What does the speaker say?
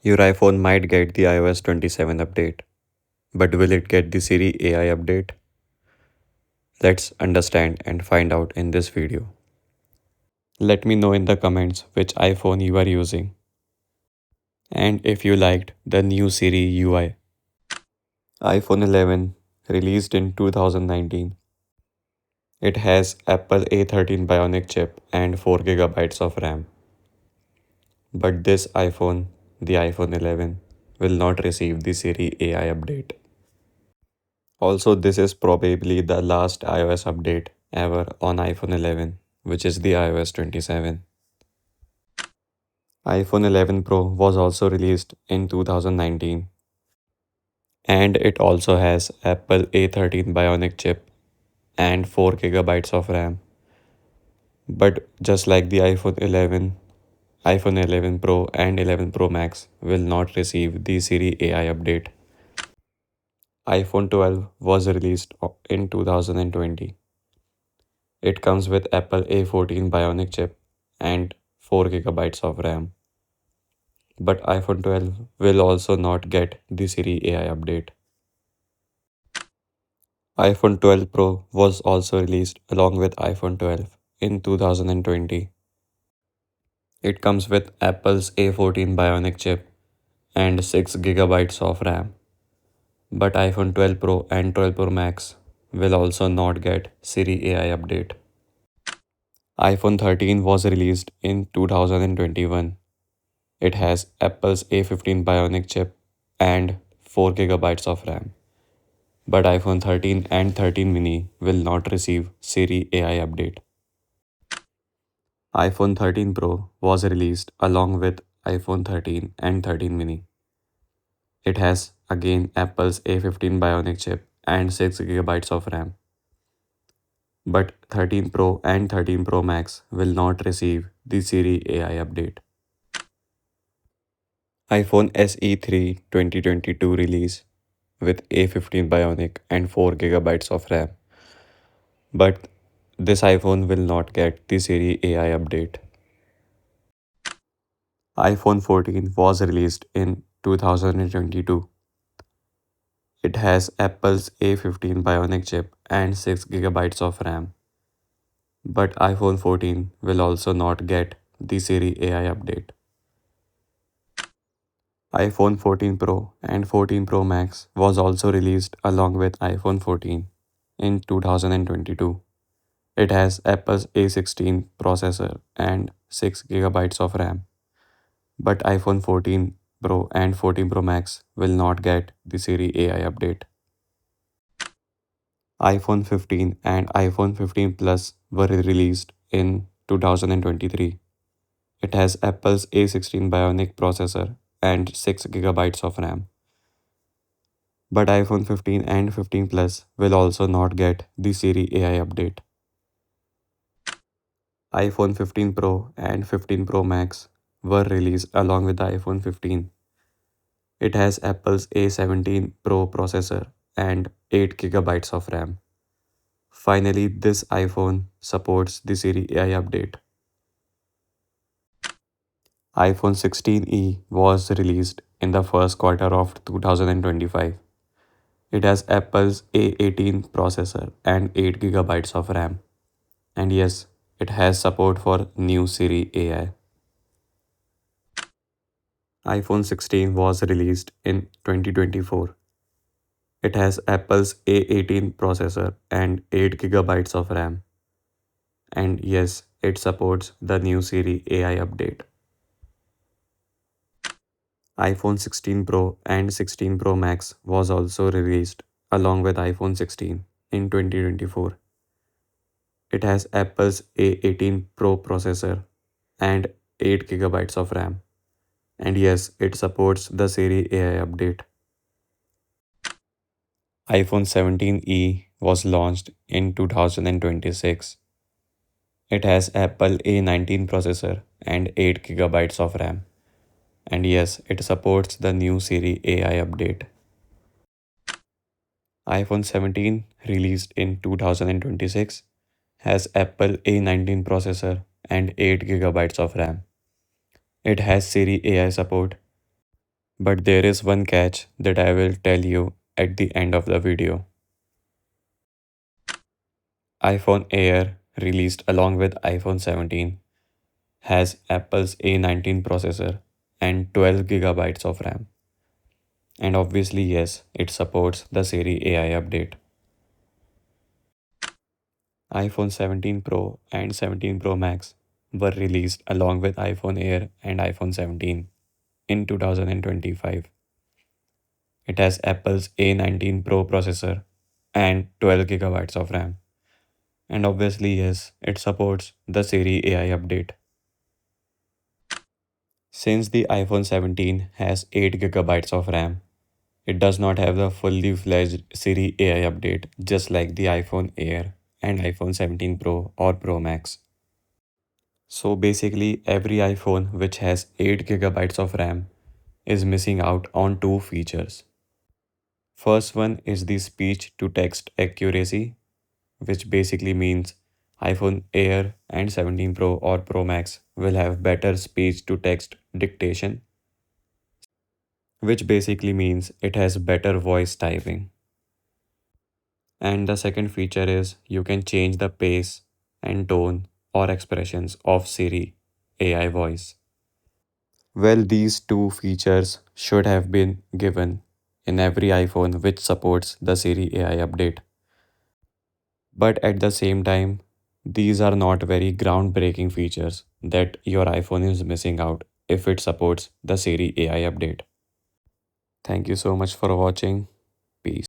Your iPhone might get the iOS 27 update, but will it get the Siri AI update? Let's understand and find out in this video. Let me know in the comments which iPhone you are using and if you liked the new Siri UI. iPhone 11 released in 2019. It has Apple A13 Bionic chip and 4 GB of RAM. But this iPhone, the iPhone 11, will not receive the Siri AI update. Also, this is probably the last iOS update ever on iPhone 11, which is the iOS 27. iPhone 11 Pro was also released in 2019, and it also has Apple A13 Bionic chip and 4 GB of RAM. But just like the iPhone 11 Pro and 11 Pro Max will not receive the Siri AI update. iPhone 12 was released in 2020. It comes with Apple A14 Bionic chip and 4 GB of RAM. But iPhone 12 will also not get the Siri AI update. iPhone 12 Pro was also released along with iPhone 12 in 2020. It comes with Apple's A14 Bionic chip and 6 GB of RAM. But iPhone 12 Pro and 12 Pro Max will also not get Siri AI update. iPhone 13 was released in 2021. It has Apple's A15 Bionic chip and 4 GB of RAM. But iPhone 13 and 13 mini will not receive Siri AI update. iPhone 13 Pro was released along with iPhone 13 and 13 mini. It has again Apple's A15 Bionic chip and 6 GB of RAM. But 13 Pro and 13 Pro Max will not receive the Siri AI update. iPhone SE 3 2022 release with A15 Bionic and 4 GB of RAM. But this iPhone will not get the Siri AI update. iPhone 14 was released in 2022. It has Apple's A15 Bionic chip and 6 GB of RAM. But iPhone 14 will also not get the Siri AI update. iPhone 14 Pro and 14 Pro Max was also released along with iPhone 14 in 2022. It has Apple's A16 processor and 6 GB of RAM. But iPhone 14 Pro and 14 Pro Max will not get the Siri AI update. iPhone 15 and iPhone 15 Plus were released in 2023. It has Apple's A16 Bionic processor and 6 GB of RAM. But iPhone 15 and 15 Plus will also not get the Siri AI update. iPhone 15 Pro and 15 Pro Max were released along with the iPhone 15. It has Apple's A17 Pro processor and 8 GB of RAM. Finally, this iPhone supports the Siri AI update. iPhone 16e was released in the first quarter of 2025. It has Apple's A18 processor and 8 GB of RAM. And yes, it has support for new Siri AI. iPhone 16 was released in 2024. It has Apple's A18 processor and 8 GB of RAM. And yes, it supports the new Siri AI update. iPhone 16 Pro and 16 Pro Max was also released along with iPhone 16 in 2024. It has Apple's A18 Pro processor and 8 GB of RAM. And yes, it supports the Siri AI update. iPhone 17e was launched in 2026. It has Apple A19 processor and 8 GB of RAM. And yes, it supports the new Siri AI update. iPhone 17, released in 2026, has Apple A19 processor and 8 GB of RAM. It has Siri AI support. But there is one catch that I will tell you at the end of the video. iPhone Air, released along with iPhone 17, has Apple's A19 processor and 12 gigabytes of RAM. And obviously, yes, it supports the Siri AI update. iPhone 17 Pro and 17 Pro Max were released along with iPhone Air and iPhone 17 in 2025. It has Apple's A19 Pro processor and 12 gigabytes of RAM. And obviously, yes, it supports the Siri AI update. Since the iPhone 17 has 8 gigabytes of RAM, it does not have the fully fledged Siri AI update just like the iPhone Air and iPhone 17 Pro or Pro Max. So basically, every iPhone which has 8 gigabytes of RAM is missing out on two features. First one is the speech to text accuracy, which basically means iPhone Air and 17 Pro or Pro Max will have better speech to text dictation, which basically means it has better voice typing. And the second feature is you can change the pace and tone or expressions of Siri AI voice. Well, these two features should have been given in every iPhone which supports the Siri AI update. But at the same time, these are not very groundbreaking features that your iPhone is missing out if it supports the Siri AI update. Thank you so much for watching.